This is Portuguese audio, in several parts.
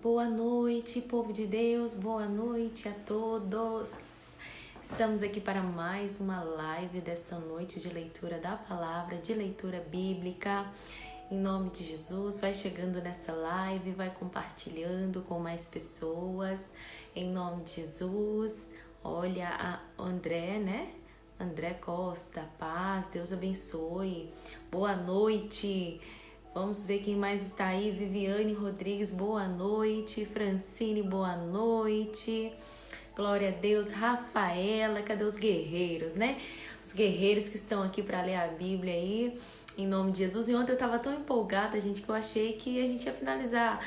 Boa noite, povo de Deus, boa noite a todos. Estamos aqui para mais uma live desta noite de leitura da palavra, de leitura bíblica. Em nome de Jesus, vai chegando nessa live, vai compartilhando com mais pessoas. Em nome de Jesus, olha a André, né? André Costa, paz, Deus abençoe. Boa noite. Vamos ver quem mais está aí. Viviane Rodrigues, boa noite. Francine, boa noite. Glória a Deus. Rafaela, cadê os guerreiros, né? Os guerreiros que estão aqui para ler a Bíblia aí, em nome de Jesus. E ontem eu estava tão empolgada, gente, que eu achei que a gente ia finalizar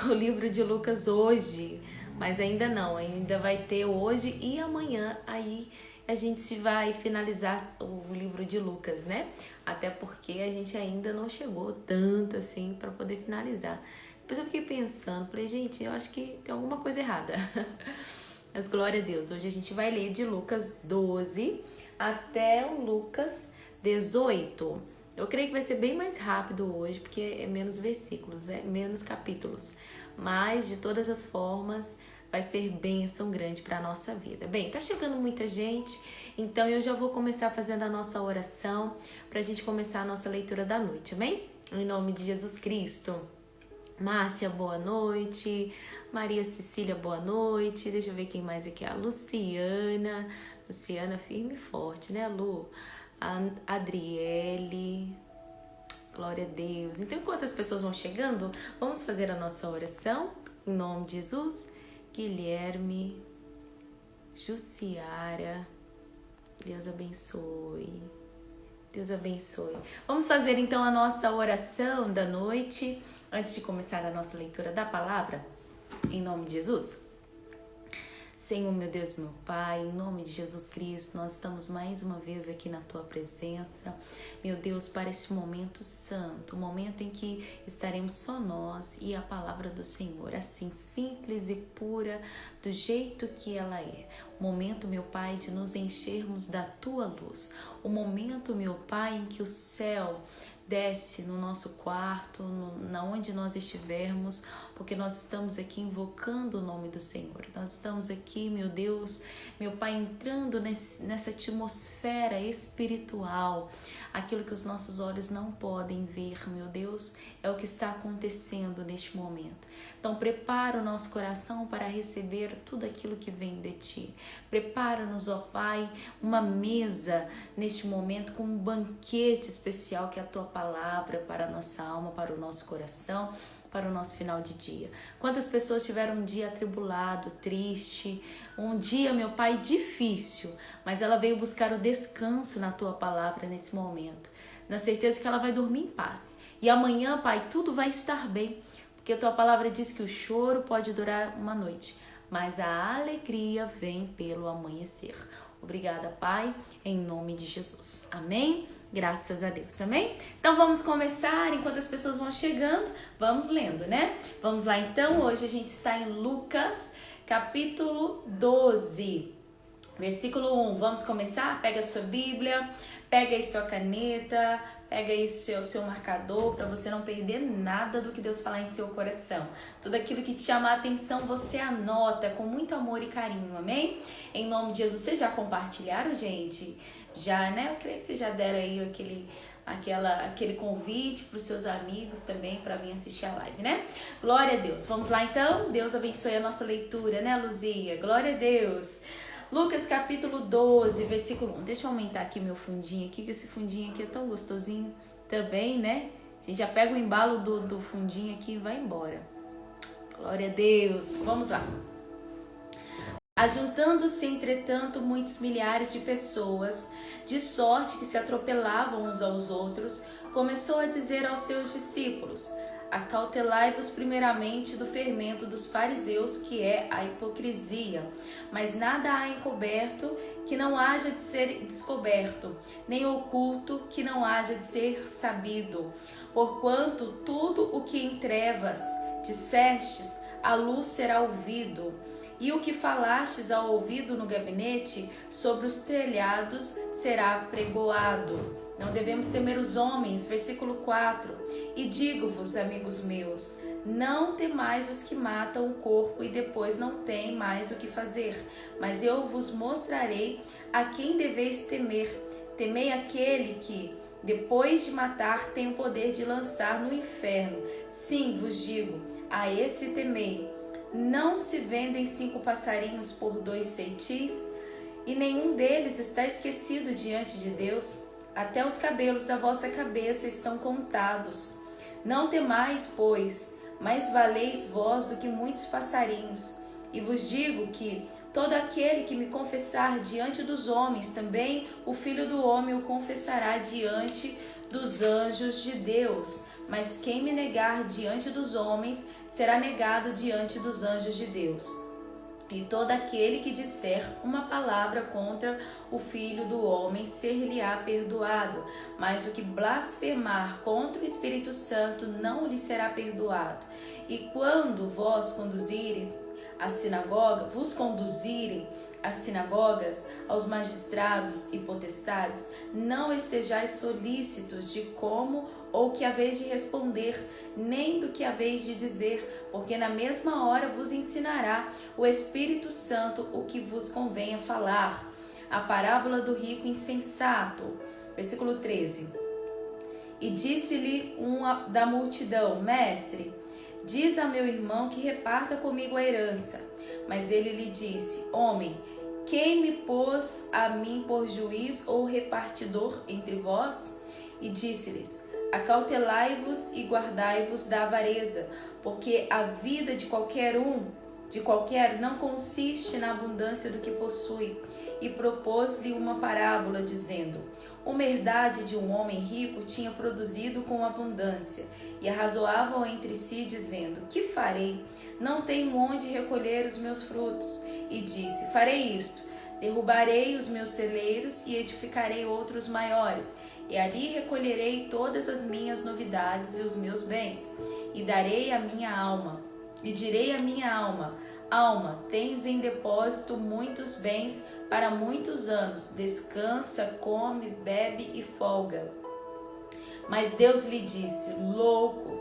o livro de Lucas hoje. Mas ainda não, ainda vai ter hoje e amanhã aí a gente vai finalizar o livro de Lucas, né? Até porque a gente ainda não chegou tanto assim para poder finalizar. Depois eu fiquei pensando, falei, gente, eu acho que tem alguma coisa errada. Mas glória a Deus, hoje a gente vai ler de Lucas 12 até o Lucas 18. Eu creio que vai ser bem mais rápido hoje, porque é menos versículos, é menos capítulos. Mas, de todas as formas, vai ser bênção grande para a nossa vida. Bem, tá chegando muita gente, então eu já vou começar fazendo a nossa oração para a gente começar a nossa leitura da noite, amém? Em nome de Jesus Cristo. Márcia, boa noite. Maria Cecília, boa noite. Deixa eu ver quem mais aqui. A Luciana. Luciana firme e forte, né, Lu? A Adriele. Glória a Deus. Então, enquanto as pessoas vão chegando, vamos fazer a nossa oração. Em nome de Jesus. Guilherme, Jussiara, Deus abençoe. Deus abençoe. Vamos fazer então a nossa oração da noite, antes de começar a nossa leitura da palavra, em nome de Jesus. Senhor, meu Deus, meu Pai, em nome de Jesus Cristo, nós estamos mais uma vez aqui na Tua presença, meu Deus, para esse momento santo, o momento em que estaremos só nós e a palavra do Senhor, assim simples e pura, do jeito que ela é. O momento, meu Pai, de nos enchermos da Tua luz. O momento, meu Pai, em que o céu desce no nosso quarto, na onde nós estivermos, porque nós estamos aqui invocando o nome do Senhor. Nós estamos aqui, meu Deus, meu Pai, entrando nessa atmosfera espiritual. Aquilo que os nossos olhos não podem ver, meu Deus, é o que está acontecendo neste momento. Então, prepara o nosso coração para receber tudo aquilo que vem de Ti. Prepara-nos, ó Pai, uma mesa neste momento com um banquete especial que é a Tua palavra para a nossa alma, para o nosso coração, para o nosso final de dia. Quantas pessoas tiveram um dia atribulado, triste, um dia, meu Pai, difícil, mas ela veio buscar o descanso na Tua palavra nesse momento, na certeza que ela vai dormir em paz. E amanhã, Pai, tudo vai estar bem, porque a Tua palavra diz que o choro pode durar uma noite, mas a alegria vem pelo amanhecer. Obrigada, Pai, em nome de Jesus. Amém? Graças a Deus, amém? Então vamos começar, enquanto as pessoas vão chegando, vamos lendo, né? Vamos lá então, hoje a gente está em Lucas, capítulo 12, versículo 1. Vamos começar? Pega a sua Bíblia, pega aí sua caneta, pega aí seu marcador para você não perder nada do que Deus falar em seu coração. Tudo aquilo que te chamar a atenção, você anota com muito amor e carinho, amém? Em nome de Jesus. Vocês já compartilharam, gente? Já, né? Eu creio que vocês já deram aí aquele convite para os seus amigos também para vir assistir a live, né? Glória a Deus. Vamos lá então? Deus abençoe a nossa leitura, né, Luzia? Glória a Deus. Lucas capítulo 12, versículo 1. Deixa eu aumentar aqui meu fundinho aqui, que esse fundinho aqui é tão gostosinho também, né? A gente já pega o embalo do fundinho aqui e vai embora. Glória a Deus. Vamos lá. Ajuntando-se, entretanto, muitos milhares de pessoas, de sorte que se atropelavam uns aos outros, começou a dizer aos seus discípulos: acautelai-vos primeiramente do fermento dos fariseus, que é a hipocrisia. Mas nada há encoberto que não haja de ser descoberto, nem oculto que não haja de ser sabido. Porquanto tudo o que em trevas dissestes, à luz será ouvido. E o que falastes ao ouvido no gabinete, sobre os telhados será pregoado. Não devemos temer os homens. Versículo 4. E digo-vos, amigos meus, não temais os que matam o corpo e depois não têm mais o que fazer, mas eu vos mostrarei a quem deveis temer. Temei aquele que, depois de matar, tem o poder de lançar no inferno. Sim, vos digo, a esse temei. Não se vendem 5 passarinhos por 2 ceitis? E nenhum deles está esquecido diante de Deus? Até os cabelos da vossa cabeça estão contados. Não temais, pois, mais valeis vós do que muitos passarinhos. E vos digo que todo aquele que me confessar diante dos homens, também o Filho do Homem o confessará diante dos anjos de Deus. Mas quem me negar diante dos homens, será negado diante dos anjos de Deus. E todo aquele que disser uma palavra contra o Filho do Homem, ser-lhe-á perdoado. Mas o que blasfemar contra o Espírito Santo não lhe será perdoado. E quando vos conduzirem às sinagogas, aos magistrados e potestades, não estejais solícitos de como ou que haveis de responder, nem do que haveis de dizer, porque na mesma hora vos ensinará o Espírito Santo o que vos convenha falar. A parábola do rico insensato. Versículo 13. E disse-lhe uma da multidão: Mestre, diz a meu irmão que reparta comigo a herança. Mas ele lhe disse: Homem, quem me pôs a mim por juiz ou repartidor entre vós? E disse-lhes: Acautelai-vos e guardai-vos da avareza, porque a vida de qualquer não consiste na abundância do que possui. E propôs-lhe uma parábola, dizendo: Uma herdade de um homem rico tinha produzido com abundância, e arrazoavam entre si, dizendo: Que farei? Não tenho onde recolher os meus frutos. E disse: Farei isto: derrubarei os meus celeiros e edificarei outros maiores, e ali recolherei todas as minhas novidades e os meus bens. E darei a minha alma, e direi à minha alma: Alma, tens em depósito muitos bens para muitos anos, descansa, come, bebe e folga. Mas Deus lhe disse: Louco,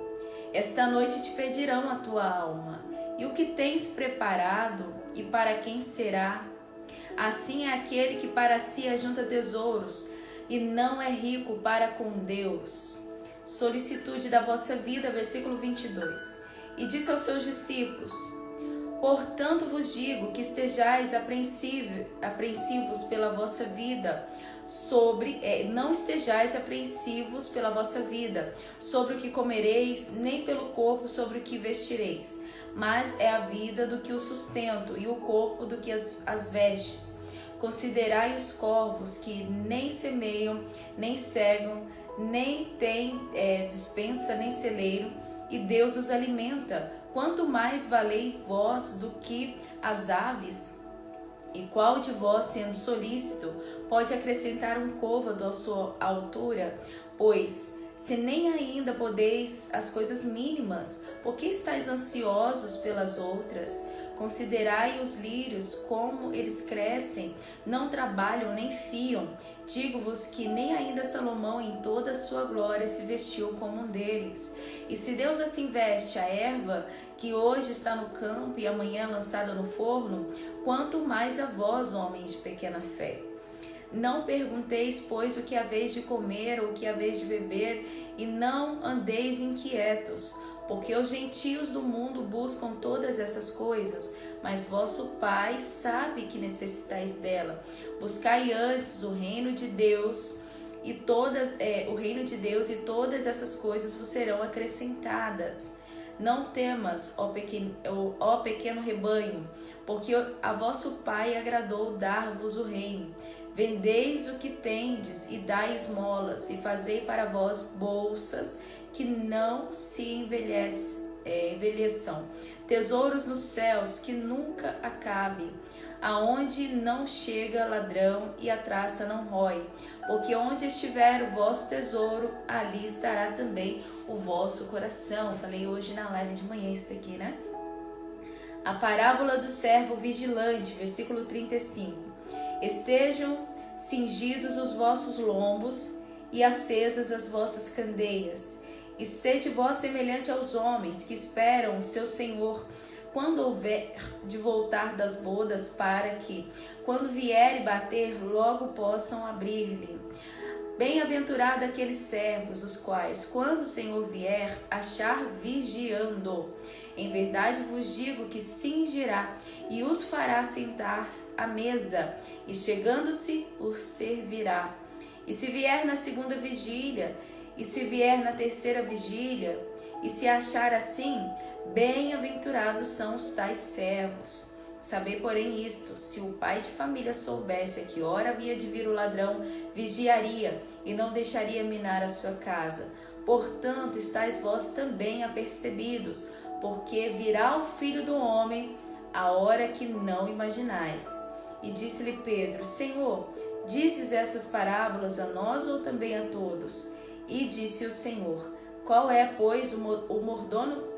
esta noite te pedirão a tua alma, e o que tens preparado, e para quem será? Assim é aquele que para si ajunta tesouros, e não é rico para com Deus. Solicitude da vossa vida, versículo 22. E disse aos seus discípulos: Portanto vos digo que estejais apreensivos pela vossa vida, não estejais apreensivos pela vossa vida, sobre o que comereis, nem pelo corpo sobre o que vestireis. Mas é a vida do que o sustento, e o corpo do que as vestes. Considerai os corvos, que nem semeiam, nem cegam, nem têm despensa, nem celeiro, e Deus os alimenta. Quanto mais valei vós do que as aves? E qual de vós, sendo solícito, pode acrescentar um côvado à sua altura? Pois, se nem ainda podeis as coisas mínimas, por que estáis ansiosos pelas outras? Considerai os lírios, como eles crescem, não trabalham nem fiam. Digo-vos que nem ainda Salomão em toda a sua glória se vestiu como um deles. E se Deus assim veste a erva, que hoje está no campo e amanhã lançada no forno, quanto mais a vós, homens de pequena fé. Não pergunteis, pois, o que haveis de comer ou o que haveis de beber, e não andeis inquietos, porque os gentios do mundo buscam todas essas coisas, mas vosso Pai sabe que necessitais dela. Buscai antes o reino de Deus e todas essas coisas vos serão acrescentadas. Não temas, ó pequeno rebanho, porque a vosso Pai agradou dar-vos o reino. Vendeis o que tendes e dai esmolas, e fazei para vós bolsas que não se envelheçam, tesouros nos céus que nunca acabem, aonde não chega ladrão e a traça não rói, porque onde estiver o vosso tesouro, ali estará também o vosso coração. Falei hoje na live de manhã isso daqui, né? A parábola do servo vigilante, versículo 35. Estejam cingidos os vossos lombos e acesas as vossas candeias. E sede vós semelhante aos homens que esperam o seu Senhor, quando houver de voltar das bodas, para que, quando vier e bater, logo possam abrir-lhe. Bem-aventurado aqueles servos, os quais, quando o Senhor vier, achar vigiando. Em verdade vos digo que cingirá e os fará sentar à mesa, e chegando-se, os servirá. E se vier na segunda vigília, e se vier na terceira vigília, e se achar assim, bem-aventurados são os tais servos. Sabei, porém, isto: se o pai de família soubesse a que hora havia de vir o ladrão, vigiaria e não deixaria minar a sua casa. Portanto, estáis vós também apercebidos, porque virá o Filho do Homem a hora que não imaginais. E disse-lhe Pedro: Senhor, dizes essas parábolas a nós ou também a todos? E disse o Senhor: qual é, pois, o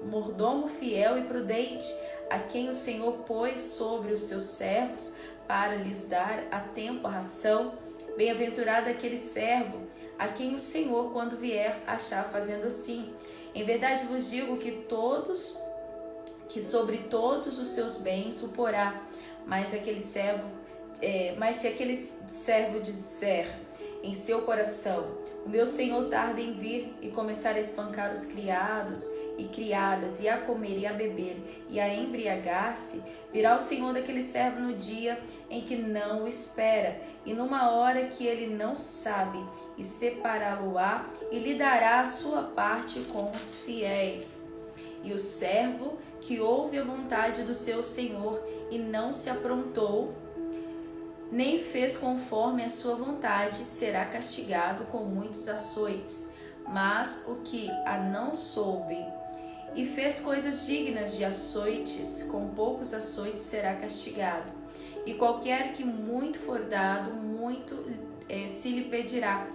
mordomo fiel e prudente, a quem o Senhor pôs sobre os seus servos, para lhes dar a tempo a ração? Bem-aventurado aquele servo, a quem o Senhor, quando vier, achar fazendo assim. Em verdade vos digo que sobre todos os seus bens o porá. Mas se aquele servo disser em seu coração: o meu Senhor tarda em vir, e começar a espancar os criados e criadas, e a comer e a beber, e a embriagar-se, virá o Senhor daquele servo no dia em que não o espera, e numa hora que ele não sabe, e separá-lo-á, e lhe dará a sua parte com os fiéis. E o servo que ouve a vontade do seu Senhor, e não se aprontou, nem fez conforme a sua vontade, será castigado com muitos açoites. Mas o que a não soube e fez coisas dignas de açoites, com poucos açoites será castigado. E qualquer que muito for dado, muito se lhe pedirá.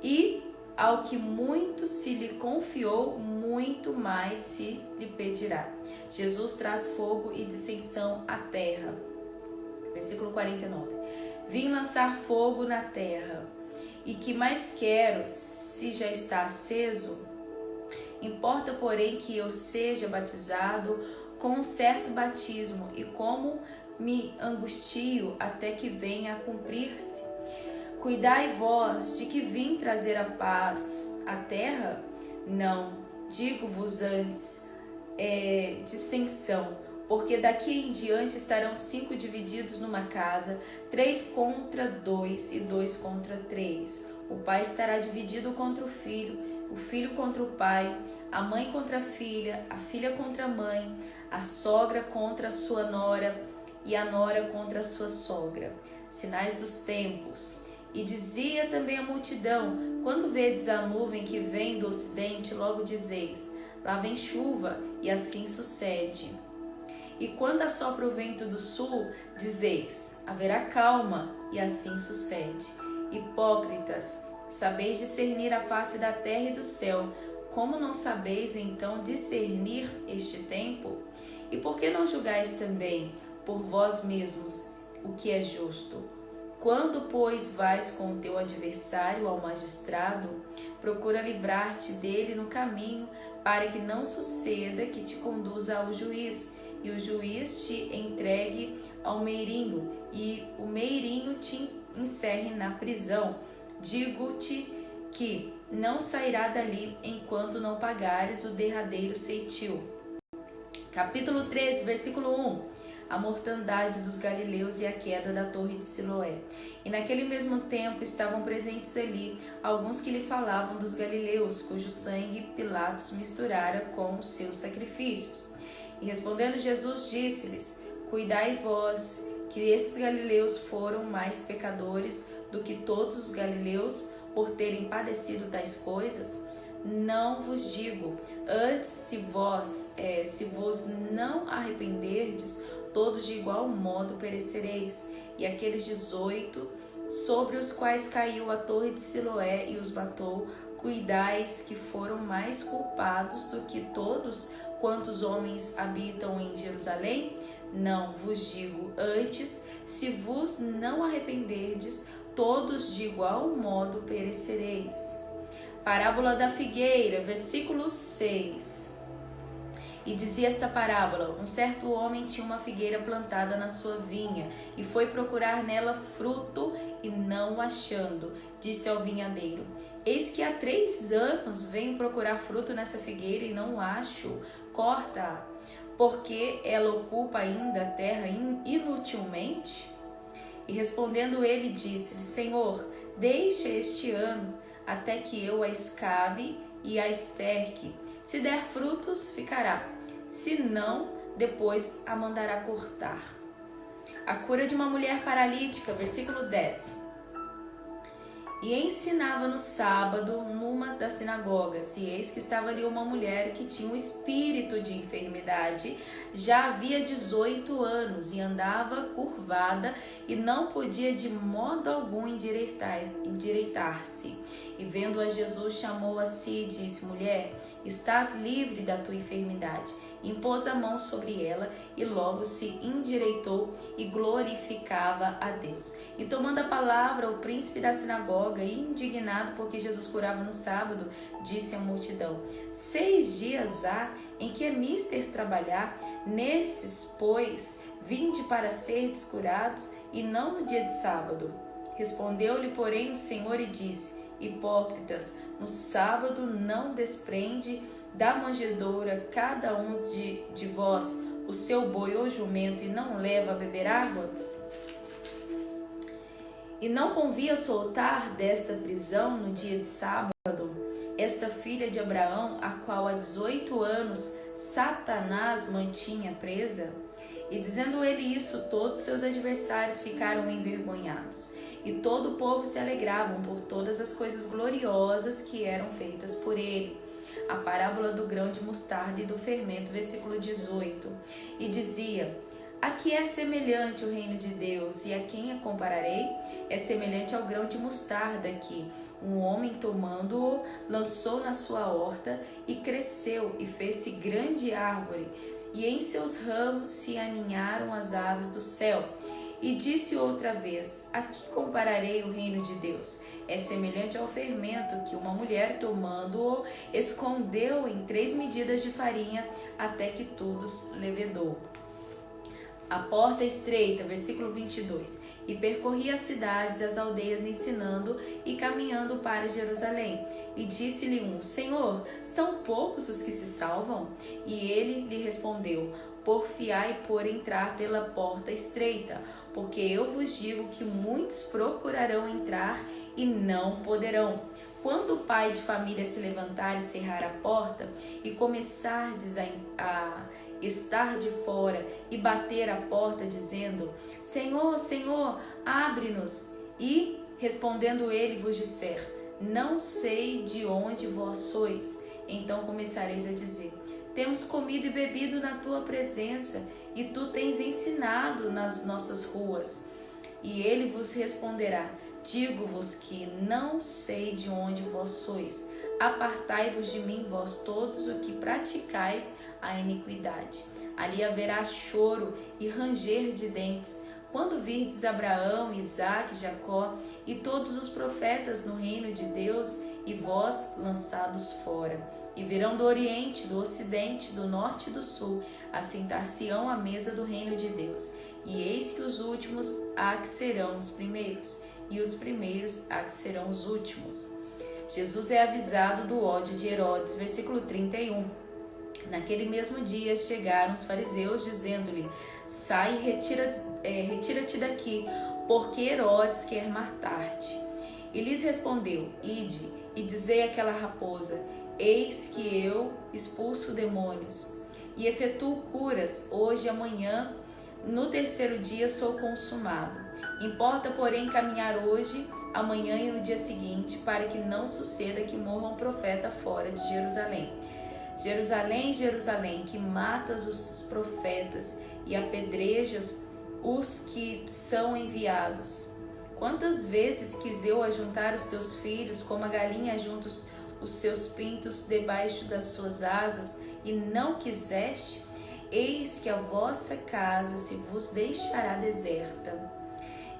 E ao que muito se lhe confiou, muito mais se lhe pedirá. Jesus traz fogo e dissensão à terra. Versículo 49. Vim lançar fogo na terra, e que mais quero, se já está aceso? Importa, porém, que eu seja batizado com um certo batismo, e como me angustio até que venha a cumprir-se. Cuidai vós de que vim trazer a paz à terra? Não, digo-vos antes, dissensão. Porque daqui em diante estarão 5 divididos numa casa, 3 contra 2 e 2 contra 3. O pai estará dividido contra o filho contra o pai, a mãe contra a filha contra a mãe, a sogra contra a sua nora e a nora contra a sua sogra. Sinais dos tempos. E dizia também a multidão: quando vedes a nuvem que vem do ocidente, logo dizeis: lá vem chuva, e assim sucede. E quando assopra o vento do sul, dizeis: haverá calma, e assim sucede. Hipócritas, sabeis discernir a face da terra e do céu, como não sabeis então discernir este tempo? E por que não julgais também por vós mesmos o que é justo? Quando, pois, vais com o teu adversário ao magistrado, procura livrar-te dele no caminho, para que não suceda que te conduza ao juiz, e o juiz te entregue ao meirinho, e o meirinho te encerre na prisão. Digo-te que não sairá dali enquanto não pagares o derradeiro ceitil. Capítulo 13, versículo 1. A mortandade dos galileus e a queda da torre de Siloé. E naquele mesmo tempo estavam presentes ali alguns que lhe falavam dos galileus, cujo sangue Pilatos misturara com os seus sacrifícios. E respondendo Jesus, disse-lhes: cuidai vós, que esses galileus foram mais pecadores do que todos os galileus por terem padecido tais coisas? Não vos digo, antes se vos não arrependerdes, todos de igual modo perecereis. E aqueles 18, sobre os quais caiu a torre de Siloé e os matou, cuidais que foram mais culpados do que todos quantos homens habitam em Jerusalém? Não vos digo, antes, se vos não arrependerdes, todos de igual modo perecereis. Parábola da figueira, versículo 6. E dizia esta parábola: um certo homem tinha uma figueira plantada na sua vinha, e foi procurar nela fruto, e não o achando, disse ao vinhadeiro: eis que há 3 anos venho procurar fruto nessa figueira e não acho, corta-a, porque ela ocupa ainda a terra inutilmente? E respondendo ele, disse-lhe: Senhor, deixa este ano, até que eu a escave e a esterque. Se der frutos, ficará. Se não, depois a mandará cortar. A cura de uma mulher paralítica, versículo 10. E ensinava no sábado numa das sinagogas, e eis que estava ali uma mulher que tinha um espírito de enfermidade, já havia 18 anos, e andava curvada, e não podia de modo algum endireitar-se. E vendo a Jesus, chamou a si e disse: mulher, estás livre da tua enfermidade. Impôs a mão sobre ela, e logo se endireitou e glorificava a Deus. E tomando a palavra, o príncipe da sinagoga, indignado porque Jesus curava no sábado, disse à multidão: 6 dias há em que é mister trabalhar, nesses, pois, vinde para serdes curados, e não no dia de sábado. Respondeu-lhe, porém, o Senhor e disse: hipócritas, no sábado não desprende da manjedoura cada um de vós o seu boi ou jumento, e não leva a beber água? E não convia soltar desta prisão no dia de sábado esta filha de Abraão, a qual há 18 anos Satanás mantinha presa? E dizendo ele isso, todos seus adversários ficaram envergonhados, e todo o povo se alegravam por todas as coisas gloriosas que eram feitas por ele. A parábola do grão de mostarda e do fermento, versículo 18. E dizia: a que é semelhante o reino de Deus, e a quem a compararei? É semelhante ao grão de mostarda que um homem, tomando-o, lançou na sua horta, e cresceu, e fez-se grande árvore, e em seus ramos se aninharam as aves do céu. E disse outra vez: a que compararei o reino de Deus? É semelhante ao fermento que uma mulher, tomando-o, escondeu em 3 medidas de farinha, até que tudo levedou. A porta estreita, versículo 22. E percorria as cidades e as aldeias, ensinando e caminhando para Jerusalém. E disse-lhe um: Senhor, são poucos os que se salvam? E ele lhe respondeu: porfiai por entrar pela porta estreita, porque eu vos digo que muitos procurarão entrar e não poderão. Quando o pai de família se levantar e cerrar a porta, e começardes a estar de fora e bater a porta, dizendo: Senhor, Senhor, abre-nos. E, respondendo ele, vos disser: não sei de onde vós sois. Então começareis a dizer: temos comido e bebido na tua presença, e tu tens ensinado nas nossas ruas. E ele vos responderá: digo-vos que não sei de onde vós sois. Apartai-vos de mim, vós todos os que praticais a iniquidade. Ali haverá choro e ranger de dentes, quando virdes Abraão, Isaque, Jacó e todos os profetas no reino de Deus, e vós lançados fora. E virão do oriente, do ocidente, do norte e do sul, assentar-se-ão à mesa do reino de Deus. E eis que os últimos há que serão os primeiros, e os primeiros há que serão os últimos. Jesus é avisado do ódio de Herodes, versículo 31. Naquele mesmo dia chegaram os fariseus, dizendo-lhe: sai e retira-te daqui, porque Herodes quer matar-te. E lhes respondeu: ide e dizei àquela raposa: eis que eu expulso demônios e efetuo curas hoje e amanhã, no 3º dia sou consumado. Importa, porém, caminhar hoje, amanhã e no dia seguinte, para que não suceda que morra um profeta fora de Jerusalém. Jerusalém, Jerusalém, que matas os profetas e apedrejas os que são enviados. Quantas vezes quis eu ajuntar os teus filhos, como a galinha ajunta os seus pintos debaixo das suas asas, e não quiseste? Eis que a vossa casa se vos deixará deserta.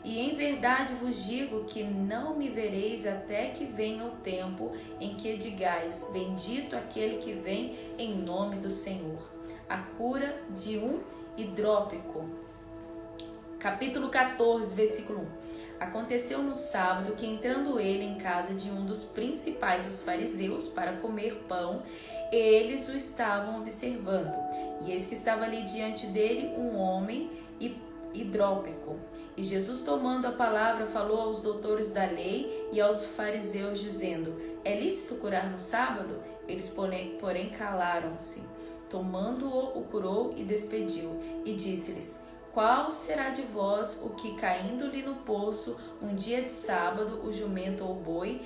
E em verdade vos digo que não me vereis até que venha o tempo em que digais: bendito aquele que vem em nome do Senhor. A cura de um hidrópico. Capítulo 14, versículo 1. Aconteceu no sábado que, entrando ele em casa de um dos principais dos fariseus para comer pão, eles o estavam observando. E eis que estava ali diante dele um homem hidrópico. E Jesus, tomando a palavra, falou aos doutores da lei e aos fariseus, dizendo: é lícito curar no sábado? Eles, porém, calaram-se. Tomando-o, o curou e despediu. E disse-lhes: qual será de vós o que, caindo-lhe no poço um dia de sábado, o jumento ou o boi,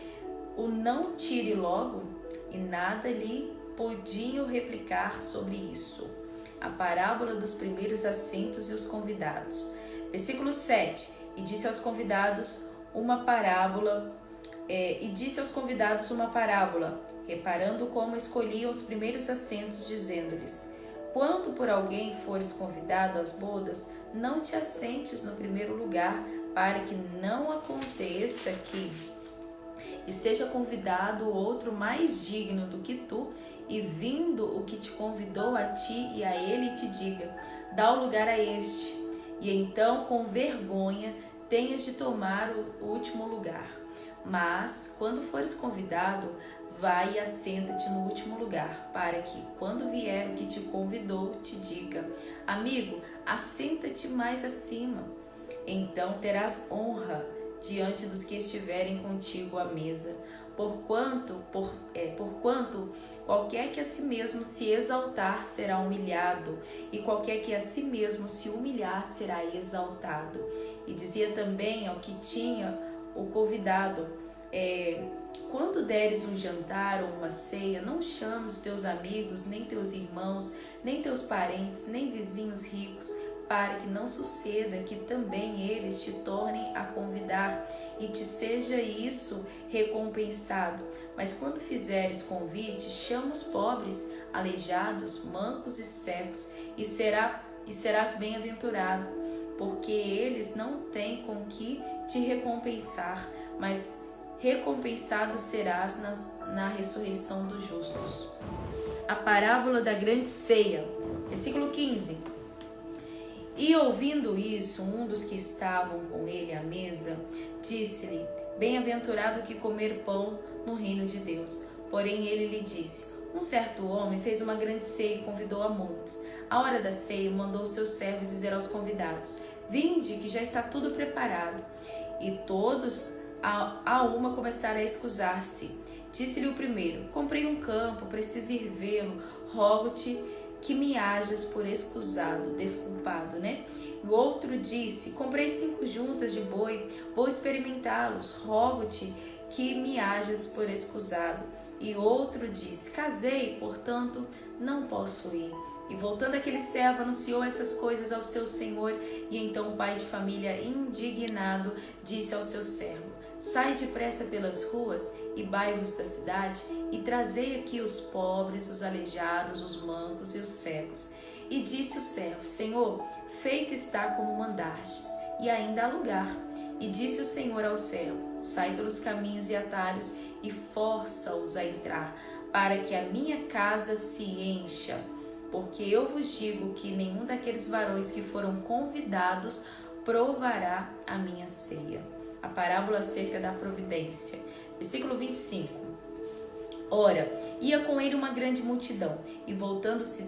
o não tire logo? E nada lhe podiam replicar sobre isso. A parábola dos primeiros assentos e os convidados. Versículo 7. E disse aos convidados uma parábola, reparando como escolhiam os primeiros assentos, dizendo-lhes: quando por alguém fores convidado às bodas, não te assentes no primeiro lugar, para que não aconteça que esteja convidado outro mais digno do que tu, e vindo o que te convidou a ti e a ele te diga: dá o lugar a este, e então com vergonha tenhas de tomar o último lugar. Mas quando fores convidado, vai e assenta-te no último lugar, para que, quando vier o que te convidou, te diga: amigo, assenta-te mais acima. Então terás honra diante dos que estiverem contigo à mesa. Porquanto qualquer que a si mesmo se exaltar será humilhado, e qualquer que a si mesmo se humilhar será exaltado. E dizia também ao que tinha o convidado: quando deres um jantar ou uma ceia, não chames os teus amigos, nem teus irmãos, nem teus parentes, nem vizinhos ricos, para que não suceda que também eles te tornem a convidar e te seja isso recompensado. Mas quando fizeres convite, chama os pobres, aleijados, mancos e cegos, e serás bem-aventurado, porque eles não têm com que te recompensar, mas recompensado serás na ressurreição dos justos. A parábola da grande ceia. Versículo 15. E ouvindo isso, um dos que estavam com ele à mesa, disse-lhe: bem-aventurado que comer pão no reino de Deus. Porém ele lhe disse: um certo homem fez uma grande ceia e convidou a muitos. À hora da ceia, mandou o seu servo dizer aos convidados: vinde, que já está tudo preparado. E todos a uma começaram a escusar-se. Disse-lhe o primeiro: comprei um campo, preciso ir vê-lo, rogo-te que me hajas por desculpado, né? E o outro disse: comprei 5 juntas de boi, vou experimentá-los, rogo-te que me hajas por escusado. E outro disse: casei, portanto não posso ir. E voltando aquele servo, anunciou essas coisas ao seu senhor. E então o pai de família, indignado, disse ao seu servo: sai depressa pelas ruas e bairros da cidade e trazei aqui os pobres, os aleijados, os mancos e os cegos. E disse o servo: Senhor, feito está como mandastes, e ainda há lugar. E disse o Senhor ao servo: sai pelos caminhos e atalhos e força-os a entrar, para que a minha casa se encha. Porque eu vos digo que nenhum daqueles varões que foram convidados provará a minha ceia. A parábola acerca da providência. Versículo 25. Ora, ia com ele uma grande multidão, e voltando-se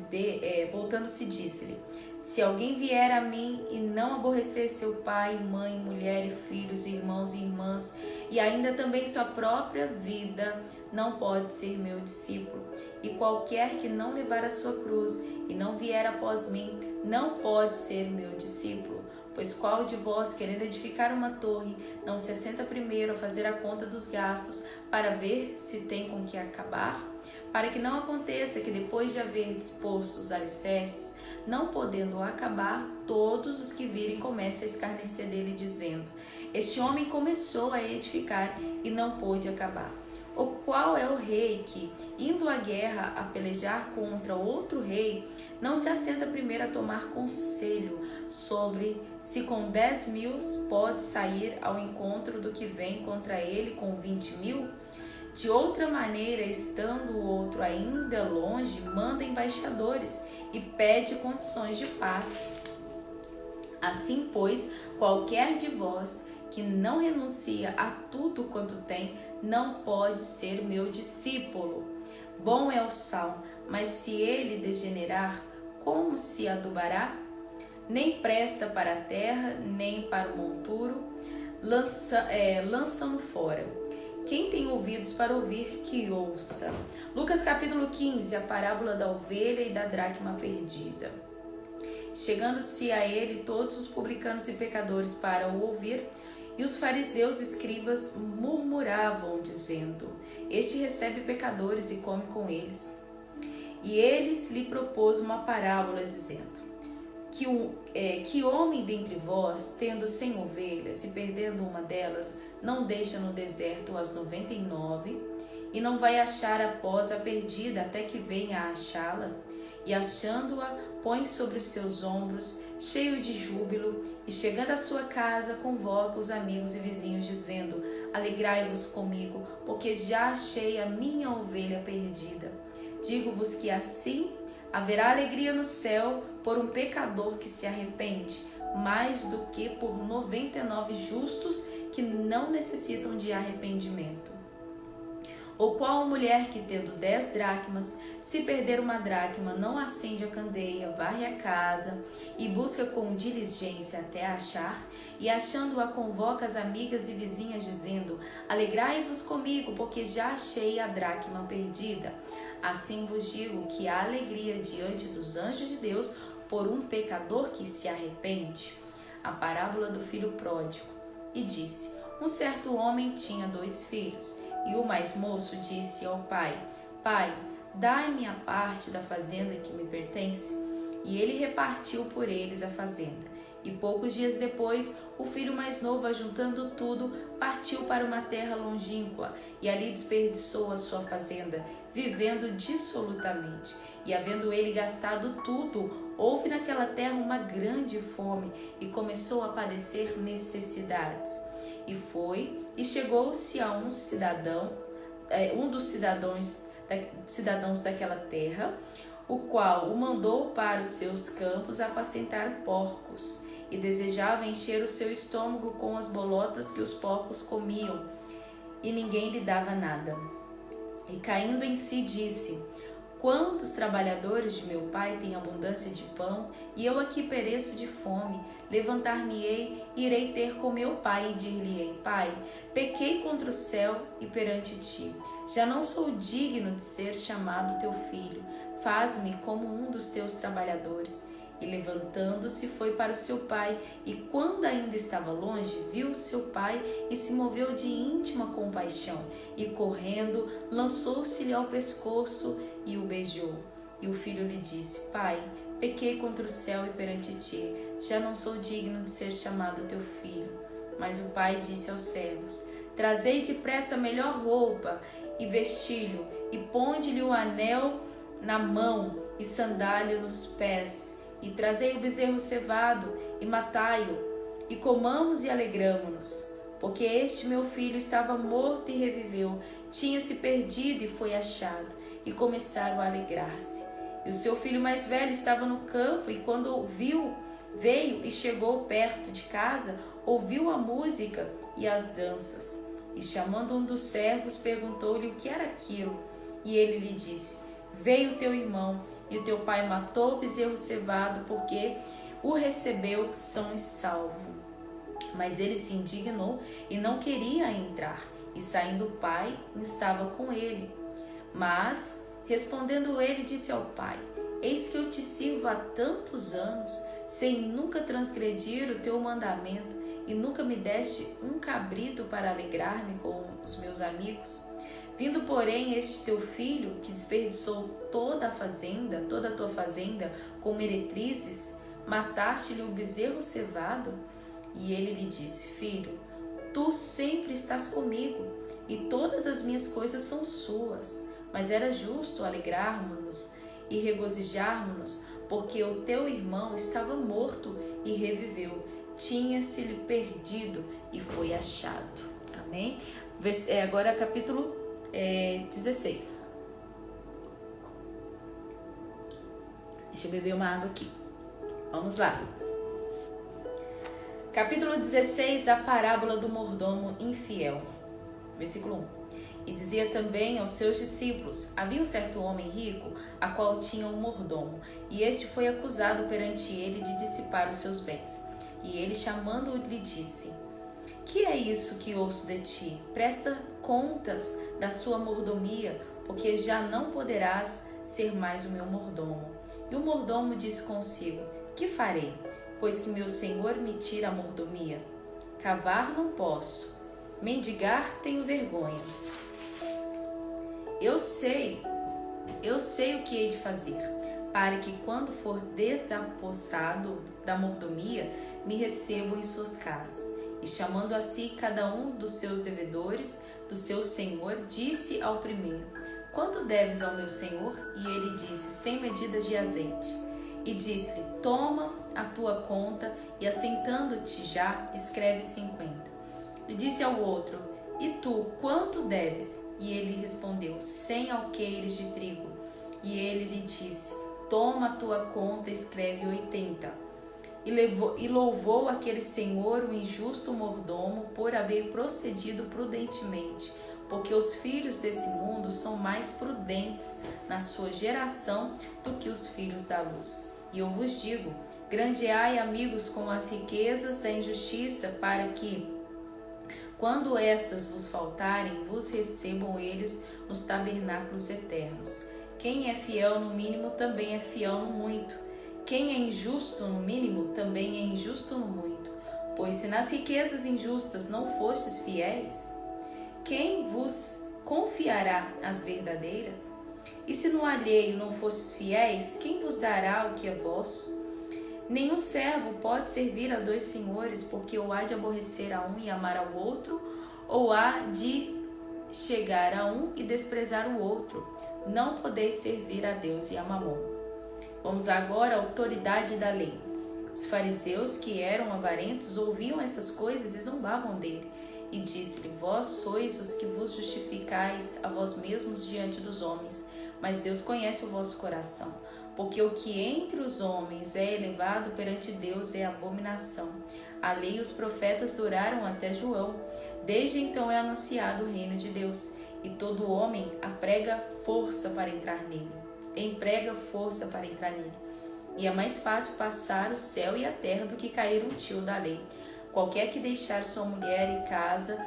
disse-lhe: se alguém vier a mim e não aborrecer seu pai, mãe, mulher e filhos, irmãos e irmãs, e ainda também sua própria vida, não pode ser meu discípulo. E qualquer que não levar a sua cruz e não vier após mim, não pode ser meu discípulo. Pois qual de vós, querendo edificar uma torre, não se assenta primeiro a fazer a conta dos gastos, para ver se tem com que acabar? Para que não aconteça que, depois de haver disposto os alicerces, não podendo acabar, todos os que virem comecem a escarnecer dele, dizendo: este homem começou a edificar e não pôde acabar. O qual é o rei que, indo à guerra a pelejar contra outro rei, não se assenta primeiro a tomar conselho sobre se com 10.000 pode sair ao encontro do que vem contra ele com 20.000? De outra maneira, estando o outro ainda longe, manda embaixadores e pede condições de paz. Assim, pois, qualquer de vós que não renuncia a tudo quanto tem, não pode ser meu discípulo. Bom é o sal, mas se ele degenerar, como se adubará? Nem presta para a terra, nem para o monturo, lançam-no fora. Quem tem ouvidos para ouvir, que ouça. Lucas capítulo 15, a parábola da ovelha e da dracma perdida. Chegando-se a ele todos os publicanos e pecadores para o ouvir, e os fariseus e escribas murmuravam, dizendo: Este recebe pecadores e come com eles. E eles lhe propôs uma parábola, dizendo: Que homem dentre vós, tendo 100 ovelhas e perdendo uma delas, não deixa no deserto as 99 e não vai achar após a perdida até que venha a achá-la? E achando-a, põe sobre os seus ombros, cheio de júbilo, e chegando à sua casa, convoca os amigos e vizinhos, dizendo: Alegrai-vos comigo, porque já achei a minha ovelha perdida. Digo-vos que assim haverá alegria no céu por um pecador que se arrepende, mais do que por 99 justos que não necessitam de arrependimento. Ou qual mulher que, tendo 10 dracmas, se perder uma dracma, não acende a candeia, varre a casa e busca com diligência até achar, e achando-a convoca as amigas e vizinhas, dizendo: Alegrai-vos comigo, porque já achei a dracma perdida. Assim vos digo que há alegria diante dos anjos de Deus por um pecador que se arrepende. A parábola do filho pródigo. E disse: Um certo homem tinha 2 filhos. E o mais moço disse ao pai: Pai, dai-me a parte da fazenda que me pertence. E ele repartiu por eles a fazenda. E poucos dias depois, o filho mais novo, ajuntando tudo, partiu para uma terra longínqua e ali desperdiçou a sua fazenda, vivendo dissolutamente. E havendo ele gastado tudo, houve naquela terra uma grande fome e começou a padecer necessidades. E foi e chegou-se a um dos cidadãos daquela terra, o qual o mandou para os seus campos apacentar porcos, e desejava encher o seu estômago com as bolotas que os porcos comiam, e ninguém lhe dava nada. E caindo em si disse: Quantos trabalhadores de meu pai têm abundância de pão, e eu aqui pereço de fome? Levantar-me-ei, irei ter com meu pai, e dir-lhe-ei: Pai, pequei contra o céu e perante ti. Já não sou digno de ser chamado teu filho. Faz-me como um dos teus trabalhadores. E levantando-se foi para o seu pai, e quando ainda estava longe, viu o seu pai e se moveu de íntima compaixão, e correndo, lançou-se-lhe ao pescoço e o beijou. E o filho lhe disse: Pai, pequei contra o céu e perante ti, já não sou digno de ser chamado teu filho. Mas o pai disse aos servos: Trazei depressa a melhor roupa e vestilho, e ponde-lhe o anel na mão e sandália nos pés, e trazei o bezerro cevado e matai-o, e comamos e alegramo-nos. Porque este meu filho estava morto e reviveu, tinha-se perdido e foi achado. E começaram a alegrar-se. E o seu filho mais velho estava no campo, e quando ouviu, veio e chegou perto de casa, ouviu a música e as danças. E chamando um dos servos, perguntou-lhe o que era aquilo. E ele lhe disse: Veio teu irmão, e o teu pai matou o bezerro cevado, porque o recebeu são e salvo. Mas ele se indignou e não queria entrar. E saindo o pai, estava com ele. Mas, respondendo ele, disse ao pai: Eis que eu te sirvo há tantos anos, sem nunca transgredir o teu mandamento, e nunca me deste um cabrito para alegrar-me com os meus amigos. Vindo, porém, este teu filho, que desperdiçou toda a tua fazenda, com meretrizes, mataste-lhe o bezerro cevado? E ele lhe disse: Filho, tu sempre estás comigo, e todas as minhas coisas são suas. Mas era justo alegrarmos-nos e regozijarmos-nos, porque o teu irmão estava morto e reviveu, tinha-se-lhe perdido e foi achado. Amém? Agora capítulo 16. Deixa eu beber uma água aqui. Vamos lá. Capítulo 16, a parábola do mordomo infiel. Versículo 1. E dizia também aos seus discípulos: havia um certo homem rico, a qual tinha um mordomo, e este foi acusado perante ele de dissipar os seus bens. E ele, chamando-o, lhe disse: que é isso que ouço de ti? Presta contas da sua mordomia, porque já não poderás ser mais o meu mordomo. E o mordomo disse consigo: que farei, pois que meu senhor me tira a mordomia? Cavar não posso, mendigar tenho vergonha. Eu sei o que hei de fazer, para que quando for desapossado da mordomia, me recebam em suas casas. E chamando a si cada um dos seus devedores, do seu senhor, disse ao primeiro: quanto deves ao meu senhor? E ele disse: 100 medidas de azeite. E disse-lhe: toma a tua conta, e assentando-te já, escreve 50. E disse ao outro: e tu, quanto deves? E ele respondeu: 100 alqueires de trigo. E ele lhe disse: toma a tua conta, escreve 80. E louvou aquele senhor, o injusto mordomo, por haver procedido prudentemente, porque os filhos desse mundo são mais prudentes na sua geração do que os filhos da luz. E eu vos digo: granjeai amigos com as riquezas da injustiça, para que, quando estas vos faltarem, vos recebam eles nos tabernáculos eternos. Quem é fiel no mínimo também é fiel no muito. Quem é injusto no mínimo também é injusto no muito. Pois se nas riquezas injustas não fostes fiéis, quem vos confiará as verdadeiras? E se no alheio não fostes fiéis, quem vos dará o que é vosso? Nenhum servo pode servir a dois senhores, porque ou há de aborrecer a um e amar ao outro, ou há de chegar a um e desprezar o outro. Não podeis servir a Deus e a Mamon. Vamos lá agora à autoridade da lei. Os fariseus, que eram avarentos, ouviam essas coisas e zombavam dele. E disse-lhe: vós sois os que vos justificais a vós mesmos diante dos homens, mas Deus conhece o vosso coração. Porque o que entre os homens é elevado perante Deus é abominação. A lei e os profetas duraram até João. Desde então é anunciado o reino de Deus, e todo homem emprega força para entrar nele. E é mais fácil passar o céu e a terra do que cair um tio da lei. Qualquer que deixar sua mulher e casa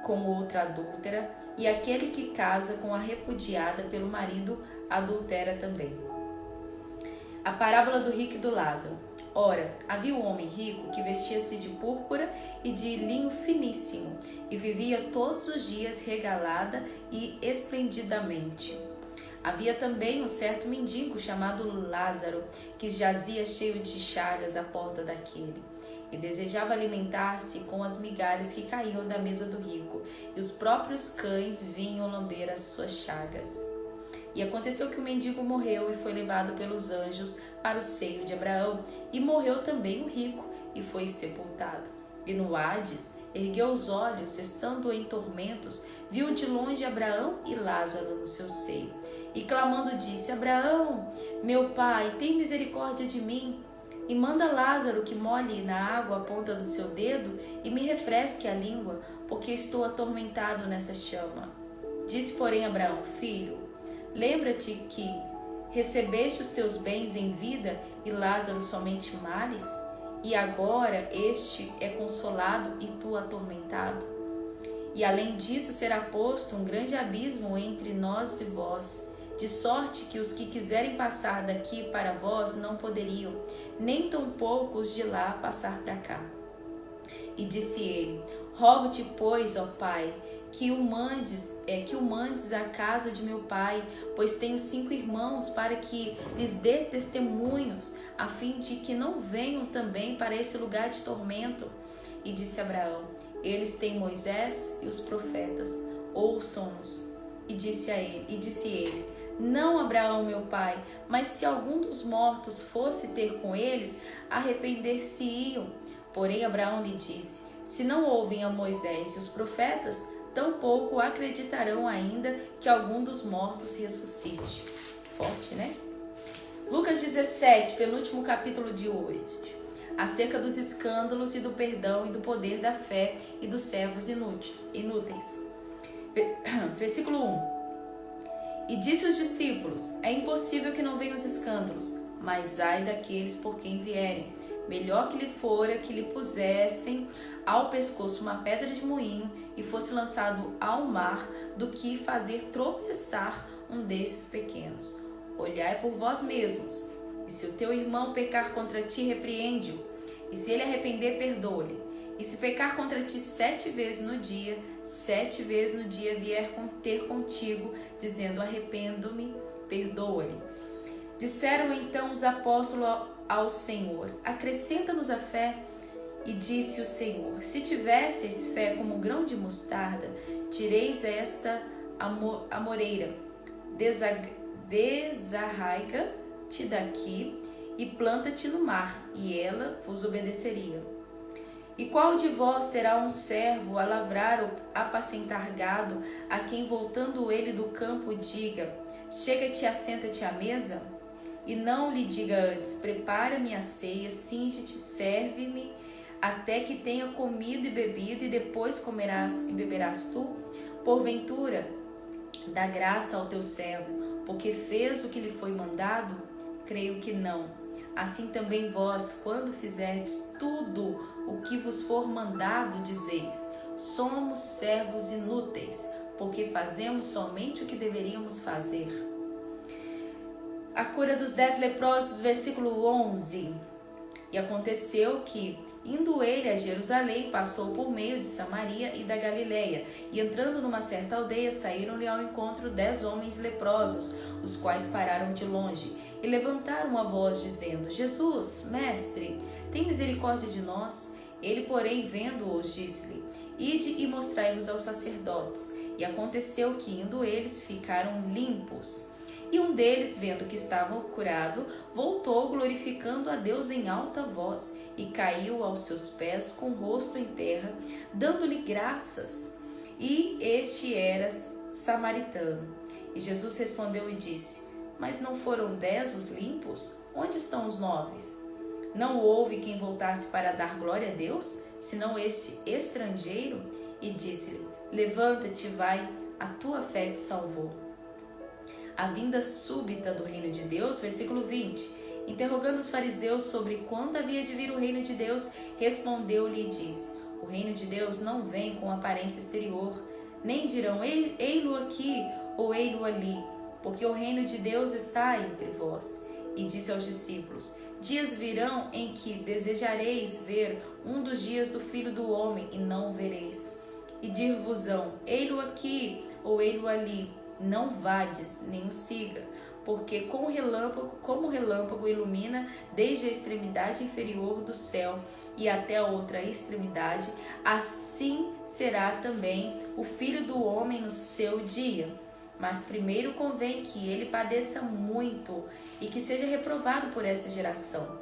com outra adúltera, e aquele que casa com a repudiada pelo marido adultera também. A parábola do rico e do Lázaro. Ora, havia um homem rico que vestia-se de púrpura e de linho finíssimo, e vivia todos os dias regalada e esplendidamente. Havia também um certo mendigo chamado Lázaro, que jazia cheio de chagas à porta daquele, e desejava alimentar-se com as migalhas que caíam da mesa do rico, e os próprios cães vinham lamber as suas chagas. E aconteceu que o mendigo morreu e foi levado pelos anjos para o seio de Abraão, e morreu também o rico e foi sepultado. E no Hades ergueu os olhos, estando em tormentos, viu de longe Abraão e Lázaro no seu seio. E clamando disse: Abraão, meu pai, tem misericórdia de mim, e manda Lázaro que molhe na água a ponta do seu dedo e me refresque a língua, porque estou atormentado nessa chama. Disse, porém, Abraão: filho, lembra-te que recebeste os teus bens em vida e Lázaro somente males, e agora este é consolado e tu atormentado. E além disso será posto um grande abismo entre nós e vós, de sorte que os que quiserem passar daqui para vós não poderiam, nem tampouco os de lá passar para cá. E disse ele: rogo-te, pois, ó Pai, que o mandes à casa de meu pai, pois tenho 5 irmãos, para que lhes dê testemunhos, a fim de que não venham também para esse lugar de tormento. E disse Abraão: eles têm Moisés e os profetas, ouçam-nos. E disse ele, não Abraão, meu pai, mas se algum dos mortos fosse ter com eles, arrepender-se-iam. Porém Abraão lhe disse, se não ouvem a Moisés e os profetas, tampouco acreditarão ainda que algum dos mortos ressuscite. Forte, né? Lucas 17, penúltimo capítulo de hoje. Acerca dos escândalos e do perdão e do poder da fé e dos servos inúteis. Versículo 1. E disse os discípulos, é impossível que não venham os escândalos, mas ai daqueles por quem vierem. Melhor que lhe fora que lhe pusessem ao pescoço uma pedra de moinho e fosse lançado ao mar, do que fazer tropeçar um desses pequenos. Olhai por vós mesmos, e se o teu irmão pecar contra ti, repreende-o, e se ele arrepender, perdoa-lhe. E se pecar contra ti 7 vezes no dia, 7 vezes no dia vier ter contigo, dizendo, arrependo-me, perdoa-lhe. Disseram então os apóstolos ao Senhor, acrescenta-nos a fé. E disse o Senhor, se tivesseis fé como grão de mostarda, tireis esta amoreira, desarraiga-te daqui e planta-te no mar, e ela vos obedeceria. E qual de vós terá um servo a lavrar ou apacentar gado, a quem voltando ele do campo diga, chega-te e assenta-te à mesa? E não lhe diga antes, prepara-me a ceia, cinge-te, serve-me, até que tenha comido e bebido, e depois comerás e beberás tu? Porventura, dá graça ao teu servo, porque fez o que lhe foi mandado? Creio que não. Assim também vós, quando fizerdes tudo o que vos for mandado, dizeis, somos servos inúteis, porque fazemos somente o que deveríamos fazer. A cura dos 10 leprosos, versículo 11. E aconteceu que, indo ele a Jerusalém, passou por meio de Samaria e da Galileia, e entrando numa certa aldeia, saíram-lhe ao encontro 10 homens leprosos, os quais pararam de longe, e levantaram a voz, dizendo, Jesus, mestre, tem misericórdia de nós. Ele, porém, vendo-os, disse-lhe, ide e mostrai-vos aos sacerdotes. E aconteceu que, indo eles, ficaram limpos. E um deles, vendo que estava curado, voltou glorificando a Deus em alta voz e caiu aos seus pés com o rosto em terra, dando-lhe graças. E este era samaritano. E Jesus respondeu e disse, mas não foram 10 os limpos? Onde estão os 9? Não houve quem voltasse para dar glória a Deus, senão este estrangeiro? E disse-lhe, levanta-te, vai, a tua fé te salvou. A vinda súbita do reino de Deus, versículo 20. Interrogando os fariseus sobre quando havia de vir o reino de Deus, respondeu-lhe e disse, o reino de Deus não vem com aparência exterior, nem dirão, ei-lo aqui ou ei-lo ali, porque o reino de Deus está entre vós. E disse aos discípulos, dias virão em que desejareis ver um dos dias do Filho do Homem e não o vereis. E dir-vos-ão, ei-lo aqui ou ei-lo ali, não vades, nem o siga, porque como o relâmpago ilumina desde a extremidade inferior do céu e até a outra extremidade, assim será também o Filho do Homem no seu dia. Mas primeiro convém que ele padeça muito e que seja reprovado por essa geração.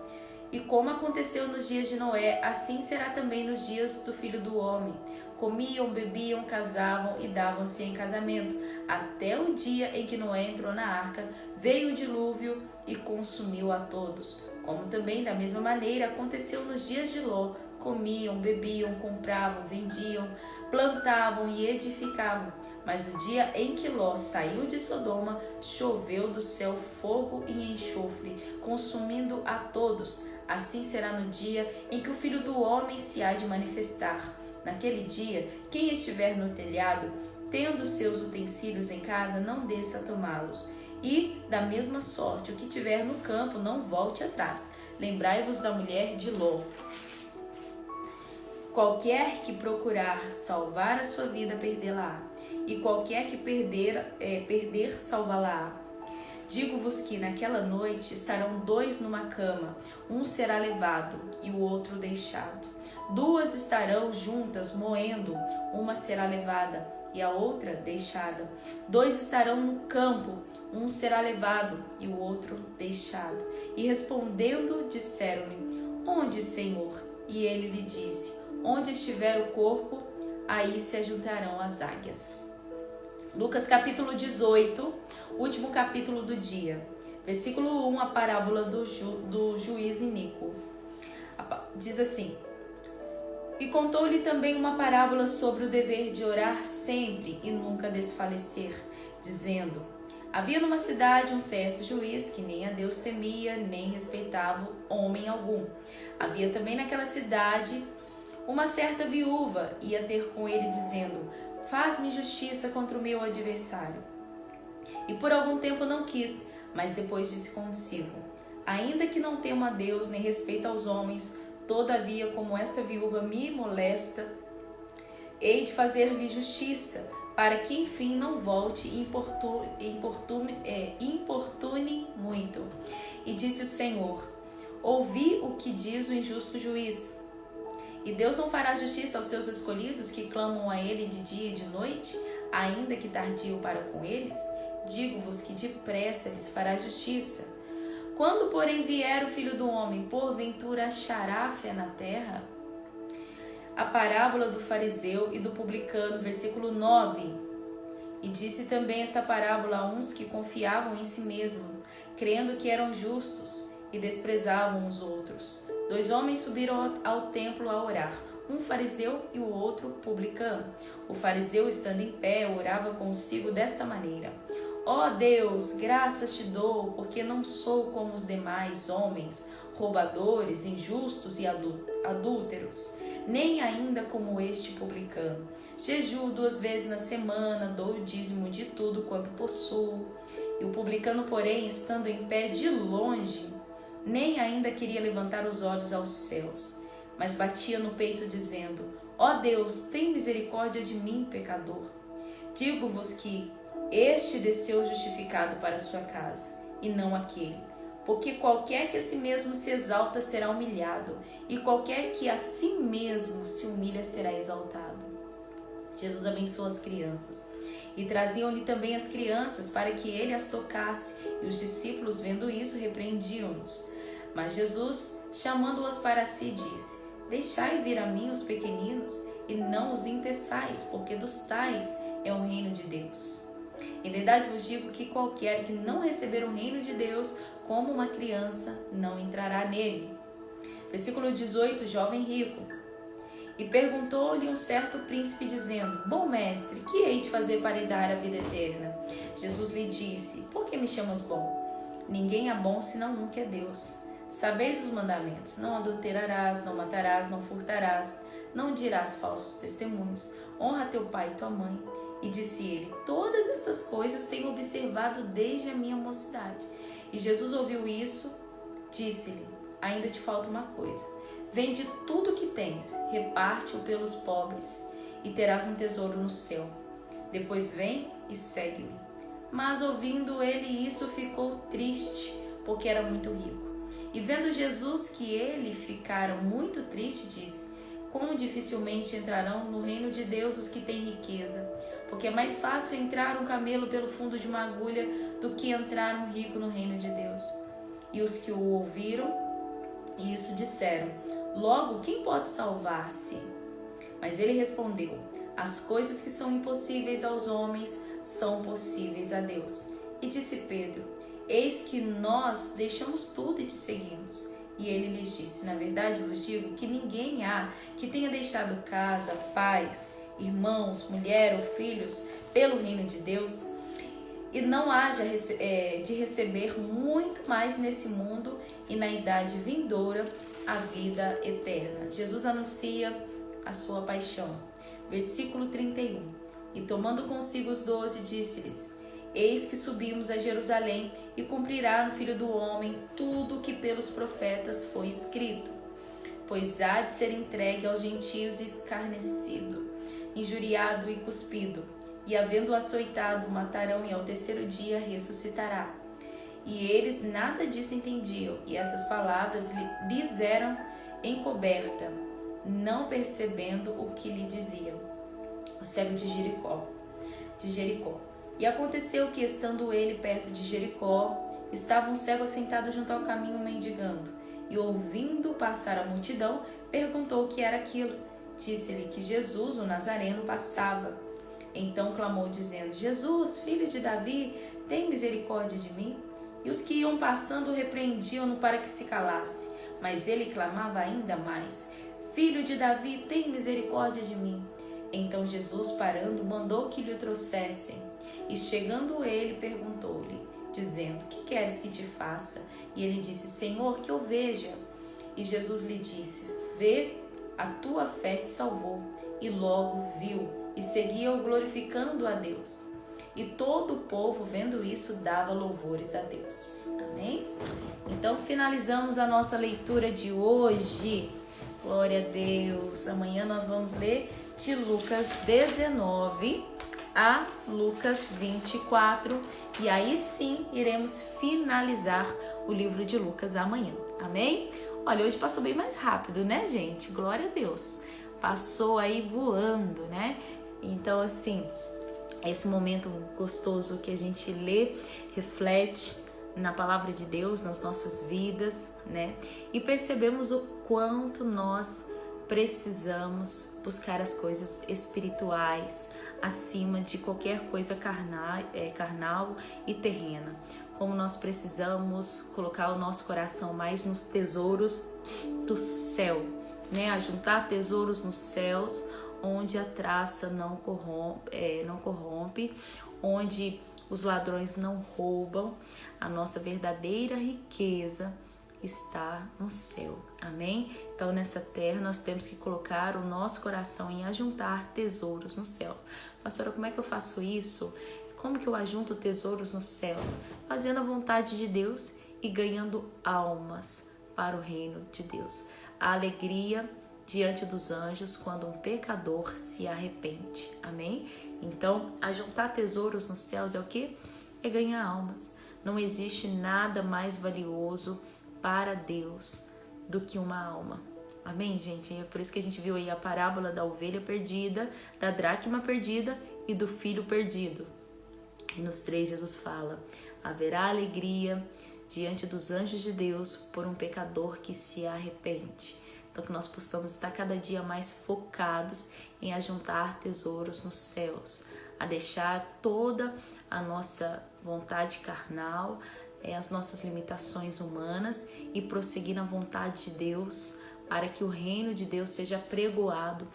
E como aconteceu nos dias de Noé, assim será também nos dias do Filho do Homem. Comiam, bebiam, casavam e davam-se em casamento, até o dia em que Noé entrou na arca, veio o dilúvio e consumiu a todos. Como também, da mesma maneira, aconteceu nos dias de Ló, comiam, bebiam, compravam, vendiam, plantavam e edificavam. Mas no dia em que Ló saiu de Sodoma, choveu do céu fogo e enxofre, consumindo a todos. Assim será no dia em que o Filho do Homem se há de manifestar. Naquele dia, quem estiver no telhado, tendo seus utensílios em casa, não desça a tomá-los. E, da mesma sorte, o que tiver no campo, não volte atrás. Lembrai-vos da mulher de Ló. Qualquer que procurar salvar a sua vida, perdê-la-á. E qualquer que perder, salvá-la-á. Digo-vos que naquela noite estarão 2 numa cama, um será levado e o outro deixado. 2 estarão juntas moendo, uma será levada e a outra deixada. 2 estarão no campo, um será levado e o outro deixado. E respondendo, disseram-lhe: Onde, Senhor? E ele lhe disse: Onde estiver o corpo, aí se ajuntarão as águias. Lucas capítulo 18, último capítulo do dia. Versículo 1, a parábola do juiz iníquo. Diz assim: E contou-lhe também uma parábola sobre o dever de orar sempre e nunca desfalecer, dizendo: Havia numa cidade um certo juiz que nem a Deus temia, nem respeitava homem algum. Havia também naquela cidade uma certa viúva, ia ter com ele dizendo: Faz-me justiça contra o meu adversário. E por algum tempo não quis, mas depois disse consigo: Ainda que não temo a Deus, nem respeito aos homens, todavia, como esta viúva me molesta, hei de fazer-lhe justiça, para que enfim não volte e importune muito. E disse o Senhor: Ouvi o que diz o injusto juiz. E Deus não fará justiça aos seus escolhidos, que clamam a Ele de dia e de noite, ainda que tardio para com eles? Digo-vos que depressa lhes fará justiça. Quando, porém, vier o Filho do Homem, porventura achará fé na terra? A parábola do fariseu e do publicano, versículo 9. E disse também esta parábola a uns que confiavam em si mesmos, crendo que eram justos, e desprezavam os outros. 2 homens subiram ao templo a orar, um fariseu e o outro publicano. O fariseu, estando em pé, orava consigo desta maneira: Ó Deus, graças te dou, porque não sou como os demais homens, roubadores, injustos e adúlteros, nem ainda como este publicano. Jejuo 2 vezes na semana, dou o dízimo de tudo quanto possuo. E o publicano, porém, estando em pé de longe, nem ainda queria levantar os olhos aos céus, mas batia no peito, dizendo: Ó Deus, tem misericórdia de mim, pecador. Digo-vos que este desceu justificado para a sua casa, e não aquele. Porque qualquer que a si mesmo se exalta será humilhado, e qualquer que a si mesmo se humilha será exaltado. Jesus abençoa as crianças. E traziam-lhe também as crianças para que ele as tocasse, e os discípulos, vendo isso, repreendiam-nos. Mas Jesus, chamando-as para si, disse: Deixai vir a mim os pequeninos, e não os impeçais, porque dos tais é o reino de Deus. Em verdade vos digo que qualquer que não receber o reino de Deus como uma criança, não entrará nele. Versículo 18, jovem rico. E perguntou-lhe um certo príncipe, dizendo: Bom mestre, que hei de fazer para herdar a vida eterna? Jesus lhe disse: Por que me chamas bom? Ninguém é bom senão um, que é Deus. Sabeis os mandamentos: Não adulterarás, não matarás, não furtarás, não dirás falsos testemunhos, honra teu pai e tua mãe. E disse ele: Todas essas coisas tenho observado desde a minha mocidade. E Jesus ouviu isso, disse-lhe: Ainda te falta uma coisa. Vende tudo o que tens, reparte-o pelos pobres, e terás um tesouro no céu. Depois vem e segue-me. Mas ouvindo ele isso, ficou triste, porque era muito rico. E vendo Jesus que ele ficara muito triste, disse: Quão dificilmente entrarão no reino de Deus os que têm riqueza, porque é mais fácil entrar um camelo pelo fundo de uma agulha do que entrar um rico no reino de Deus. E os que o ouviram isso disseram: Logo, quem pode salvar-se? Mas ele respondeu: As coisas que são impossíveis aos homens são possíveis a Deus. E disse Pedro: Eis que nós deixamos tudo e te seguimos. E ele lhes disse: Na verdade vos digo que ninguém há que tenha deixado casa, pais, irmãos, mulher ou filhos pelo reino de Deus, e não haja de receber muito mais nesse mundo e na idade vindoura a vida eterna. Jesus anuncia a sua paixão. Versículo 31. E tomando consigo os 12, disse-lhes: Eis que subimos a Jerusalém, e cumprirá no Filho do Homem tudo o que pelos profetas foi escrito. Pois há de ser entregue aos gentios e escarnecido, injuriado e cuspido, e havendo açoitado, matarão, e ao terceiro dia ressuscitará. E eles nada disso entendiam, e essas palavras lhes eram encoberta, não percebendo o que lhe diziam. O cego de Jericó. de Jericó. E aconteceu que, estando ele perto de Jericó, estava um cego assentado junto ao caminho mendigando. E ouvindo passar a multidão, perguntou o que era aquilo. Disse-lhe que Jesus, o Nazareno, passava. Então clamou, dizendo: Jesus, filho de Davi, tem misericórdia de mim? E os que iam passando repreendiam-no para que se calasse. Mas ele clamava ainda mais: Filho de Davi, tem misericórdia de mim. Então Jesus, parando, mandou que lhe o trouxessem. E chegando ele, perguntou-lhe, dizendo: Que queres que te faça? E ele disse: Senhor, que eu veja. E Jesus lhe disse: Vê, a tua fé te salvou. E logo viu, e seguia-o glorificando a Deus. E todo o povo, vendo isso, dava louvores a Deus. Amém? Então finalizamos a nossa leitura de hoje. Glória a Deus. Amanhã nós vamos ler de Lucas 19 a Lucas 24. E aí sim iremos finalizar o livro de Lucas amanhã. Amém? Olha, hoje passou bem mais rápido, né, gente? Glória a Deus. Passou aí voando, né? Então, assim, esse momento gostoso que a gente lê, reflete na palavra de Deus, nas nossas vidas, né? E percebemos o quanto nós precisamos buscar as coisas espirituais acima de qualquer coisa carnal e terrena. Como nós precisamos colocar o nosso coração mais nos tesouros do céu, né? A juntar tesouros nos céus, onde a traça não corrompe, onde os ladrões não roubam. A nossa verdadeira riqueza está no céu. Amém? Então, nessa terra, nós temos que colocar o nosso coração em ajuntar tesouros no céu. Pastora, como é que eu faço isso? Como que eu ajunto tesouros nos céus? Fazendo a vontade de Deus e ganhando almas para o reino de Deus. A alegria diante dos anjos quando um pecador se arrepende. Amém? Então, ajuntar tesouros nos céus é o quê? É ganhar almas. Não existe nada mais valioso para Deus do que uma alma. Amém, gente? É por isso que a gente viu aí a parábola da ovelha perdida, da dracma perdida e do filho perdido. E nos 3 Jesus fala: haverá alegria diante dos anjos de Deus por um pecador que se arrepende. Então, que nós possamos estar cada dia mais focados em ajuntar tesouros nos céus, a deixar toda a nossa vontade carnal, as nossas limitações humanas e prosseguir na vontade de Deus, para que o reino de Deus seja pregoado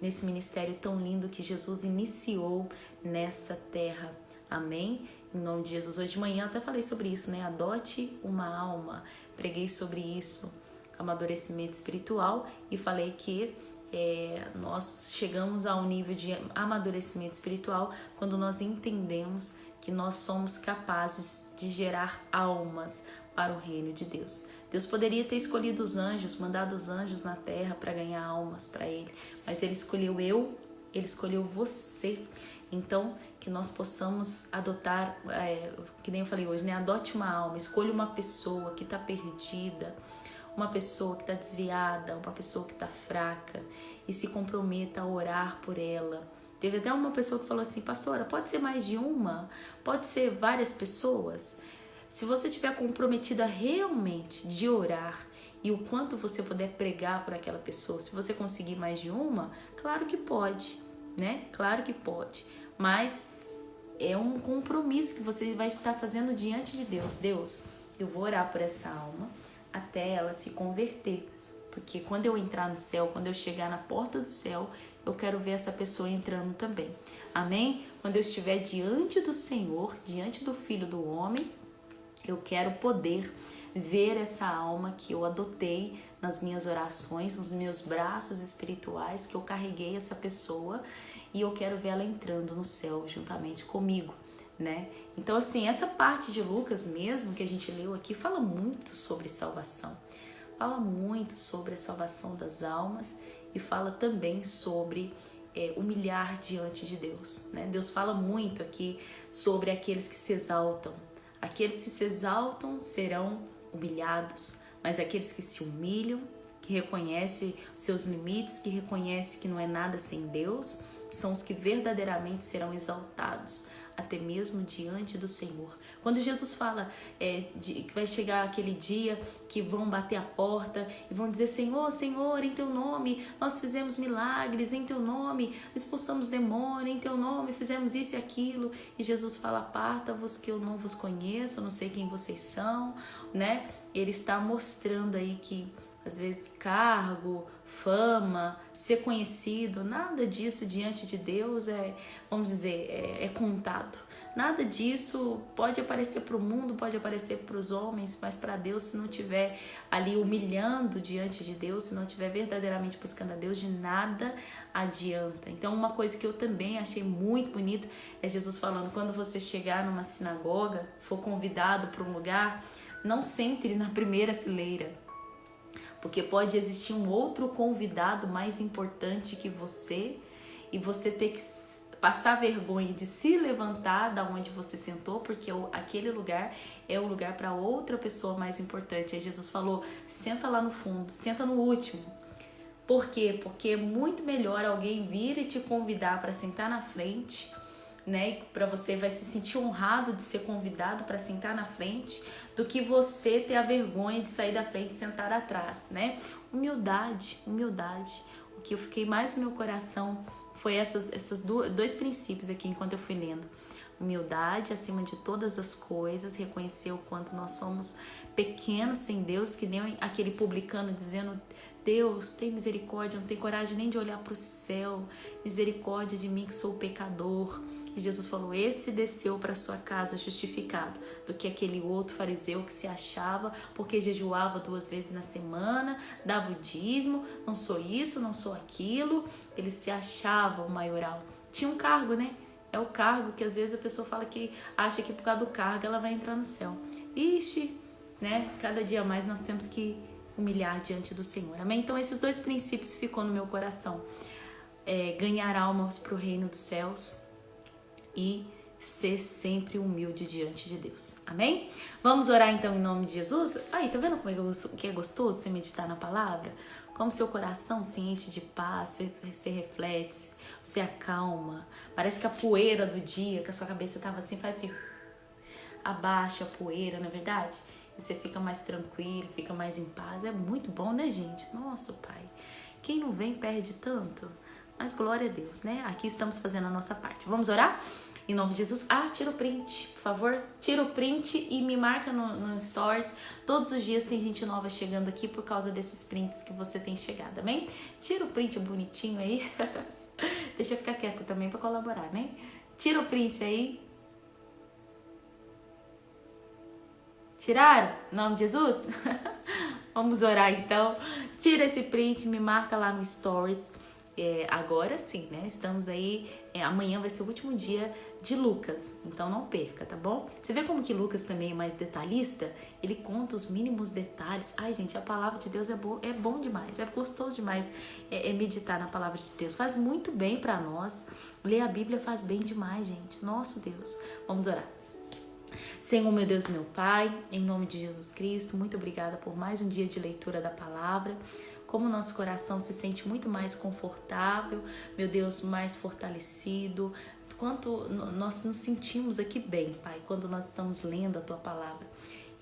nesse ministério tão lindo que Jesus iniciou nessa terra. Amém? Em nome de Jesus. Hoje de manhã eu até falei sobre isso, né? Adote uma alma. Preguei sobre isso, amadurecimento espiritual, e falei que nós chegamos a um nível de amadurecimento espiritual quando nós entendemos que nós somos capazes de gerar almas para o reino de Deus. Deus poderia ter escolhido os anjos, mandado os anjos na terra para ganhar almas para Ele, mas Ele escolheu Ele escolheu você. Então, que nós possamos adotar, que nem eu falei hoje, né? Adote uma alma, escolha uma pessoa que está perdida, uma pessoa que está desviada, uma pessoa que está fraca, e se comprometa a orar por ela. Teve até uma pessoa que falou assim: pastora, pode ser mais de uma? Pode ser várias pessoas? Se você estiver comprometida realmente de orar e o quanto você puder pregar por aquela pessoa, se você conseguir mais de uma, claro que pode, né? Claro que pode. Mas é um compromisso que você vai estar fazendo diante de Deus. Deus, eu vou orar por essa alma até ela se converter. Porque quando eu entrar no céu, quando eu chegar na porta do céu, eu quero ver essa pessoa entrando também. Amém? Quando eu estiver diante do Senhor, diante do Filho do Homem, eu quero poder ver essa alma que eu adotei nas minhas orações, nos meus braços espirituais, que eu carreguei essa pessoa, e eu quero ver ela entrando no céu juntamente comigo, né? Então, assim, essa parte de Lucas mesmo que a gente leu aqui fala muito sobre salvação. Fala muito sobre a salvação das almas e fala também sobre humilhar diante de Deus, né? Deus fala muito aqui sobre aqueles que se exaltam. Aqueles que se exaltam serão humilhados, mas aqueles que se humilham, que reconhecem seus limites, que reconhecem que não é nada sem Deus, são os que verdadeiramente serão exaltados, até mesmo diante do Senhor. Quando Jesus fala que vai chegar aquele dia que vão bater a porta e vão dizer: Senhor, Senhor, em teu nome nós fizemos milagres, em teu nome expulsamos demônio, em teu nome fizemos isso e aquilo. E Jesus fala: aparta-vos que eu não vos conheço, eu não sei quem vocês são, né? Ele está mostrando aí que às vezes cargo, fama, ser conhecido, nada disso diante de Deus vamos dizer, é contado. Nada disso pode aparecer para o mundo, pode aparecer para os homens, mas para Deus, se não estiver ali humilhando diante de Deus, se não estiver verdadeiramente buscando a Deus, de nada adianta. Então, uma coisa que eu também achei muito bonito é Jesus falando: quando você chegar numa sinagoga, for convidado para um lugar, não sente na primeira fileira, porque pode existir um outro convidado mais importante que você e você ter que passar vergonha de se levantar da onde você sentou, porque aquele lugar é o lugar para outra pessoa mais importante. Aí Jesus falou: senta lá no fundo, senta no último. Por quê? Porque é muito melhor alguém vir e te convidar para sentar na frente, né? Para você vai se sentir honrado de ser convidado para sentar na frente, do que você ter a vergonha de sair da frente e sentar atrás, né? Humildade. O que eu fiquei mais no meu coração foi esses dois princípios aqui enquanto eu fui lendo. Humildade acima de todas as coisas, reconhecer o quanto nós somos pequenos sem Deus, que nem aquele publicano dizendo: Deus, tem misericórdia, não tem coragem nem de olhar para o céu, misericórdia de mim que sou pecador. E Jesus falou: esse desceu para sua casa justificado, do que aquele outro fariseu que se achava, porque jejuava 2 vezes na semana, dava o dízimo, não sou isso, não sou aquilo. Ele se achava o maioral. Tinha um cargo, né? É o cargo que às vezes a pessoa fala que acha que por causa do cargo ela vai entrar no céu. Ixi, né? Cada dia mais nós temos que humilhar diante do Senhor. Amém? Então esses 2 princípios ficou no meu coração. Ganhar almas para o reino dos céus e ser sempre humilde diante de Deus. Amém? Vamos orar então em nome de Jesus? Aí, tá vendo que é gostoso você meditar na palavra? Como seu coração se enche de paz, você reflete, você acalma. Parece que a poeira do dia, que a sua cabeça tava assim, faz assim, abaixa a poeira, não é verdade? E você fica mais tranquilo, fica mais em paz. É muito bom, né, gente? Nossa, Pai. Quem não vem perde tanto. Mas glória a Deus, né? Aqui estamos fazendo a nossa parte. Vamos orar? Em nome de Jesus. Tira o print, por favor. Tira o print e me marca no Stories. Todos os dias tem gente nova chegando aqui por causa desses prints que você tem chegado, amém? Tira o print bonitinho aí. Deixa eu ficar quieta também para colaborar, né? Tira o print aí. Tiraram? Em nome de Jesus? Vamos orar então. Tira esse print, me marca lá no Stories. Agora sim, né? Estamos aí. Amanhã vai ser o último dia de Lucas, então não perca, tá bom? Você vê como que Lucas também é mais detalhista? Ele conta os mínimos detalhes. Ai, gente, a palavra de Deus é bom demais, é gostoso demais meditar na palavra de Deus. Faz muito bem pra nós. Ler a Bíblia faz bem demais, gente. Nosso Deus. Vamos orar. Senhor, meu Deus, meu Pai, em nome de Jesus Cristo, muito obrigada por mais um dia de leitura da palavra. Como o nosso coração se sente muito mais confortável, meu Deus, mais fortalecido, quanto nós nos sentimos aqui bem, Pai, quando nós estamos lendo a Tua palavra.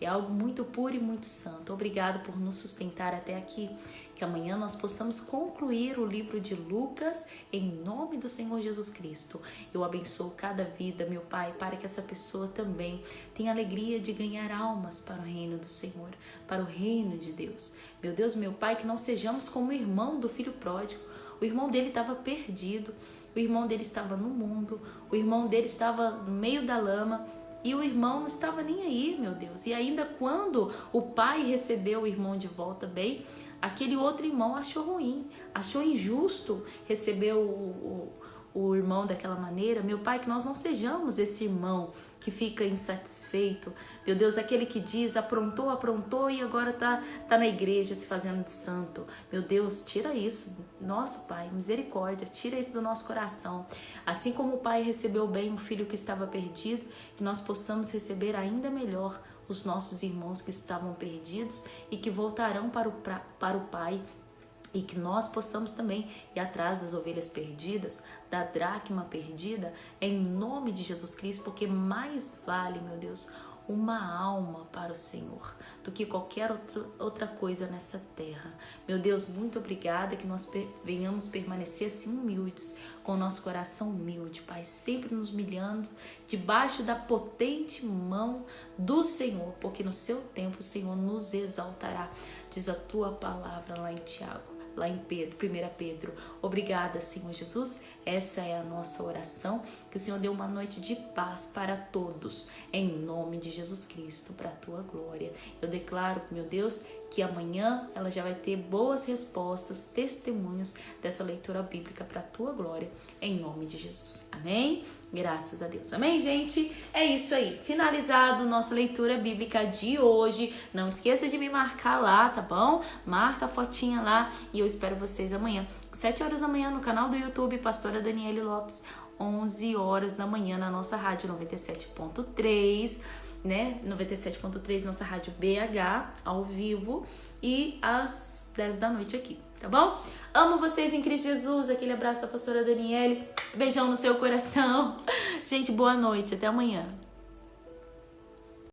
É algo muito puro e muito santo. Obrigado por nos sustentar até aqui. Que amanhã nós possamos concluir o livro de Lucas em nome do Senhor Jesus Cristo. Eu abençoo cada vida, meu Pai, para que essa pessoa também tenha alegria de ganhar almas para o reino do Senhor, para o reino de Deus. Meu Deus, meu Pai, que não sejamos como o irmão do filho pródigo. O irmão dele estava perdido, o irmão dele estava no mundo, o irmão dele estava no meio da lama, e o irmão não estava nem aí, meu Deus. E ainda quando o pai recebeu o irmão de volta bem, aquele outro irmão achou ruim, achou injusto receber o irmão daquela maneira. Meu Pai, que nós não sejamos esse irmão que fica insatisfeito. Meu Deus, aquele que diz, aprontou e agora tá na igreja se fazendo de santo. Meu Deus, tira isso. Nosso Pai, misericórdia, tira isso do nosso coração. Assim como o Pai recebeu bem o filho que estava perdido, que nós possamos receber ainda melhor os nossos irmãos que estavam perdidos e que voltarão para o Pai E que nós possamos também ir atrás das ovelhas perdidas, da dracma perdida, em nome de Jesus Cristo, porque mais vale, meu Deus, uma alma para o Senhor do que qualquer outra coisa nessa terra. Meu Deus, muito obrigada, que nós venhamos permanecer assim humildes, com o nosso coração humilde, Pai, sempre nos humilhando debaixo da potente mão do Senhor, porque no seu tempo o Senhor nos exaltará, diz a tua palavra lá em Tiago. Lá em 1 Pedro. Obrigada, Senhor Jesus. Essa é a nossa oração. Que o Senhor dê uma noite de paz para todos. Em nome de Jesus Cristo, para a tua glória. Eu declaro, meu Deus, que amanhã ela já vai ter boas respostas, testemunhos dessa leitura bíblica para a tua glória. Em nome de Jesus. Amém? Graças a Deus. Amém, gente? É isso aí. Finalizado nossa leitura bíblica de hoje. Não esqueça de me marcar lá, tá bom? Marca a fotinha lá e eu espero vocês amanhã, 7 horas da manhã, no canal do YouTube, Pastora Daniele Lopes, 11 horas da manhã, na nossa rádio 97.3, né? 97.3, nossa rádio BH, ao vivo, e às 10 da noite aqui, tá bom? Amo vocês em Cristo Jesus, aquele abraço da Pastora Daniele, beijão no seu coração. Gente, boa noite, até amanhã.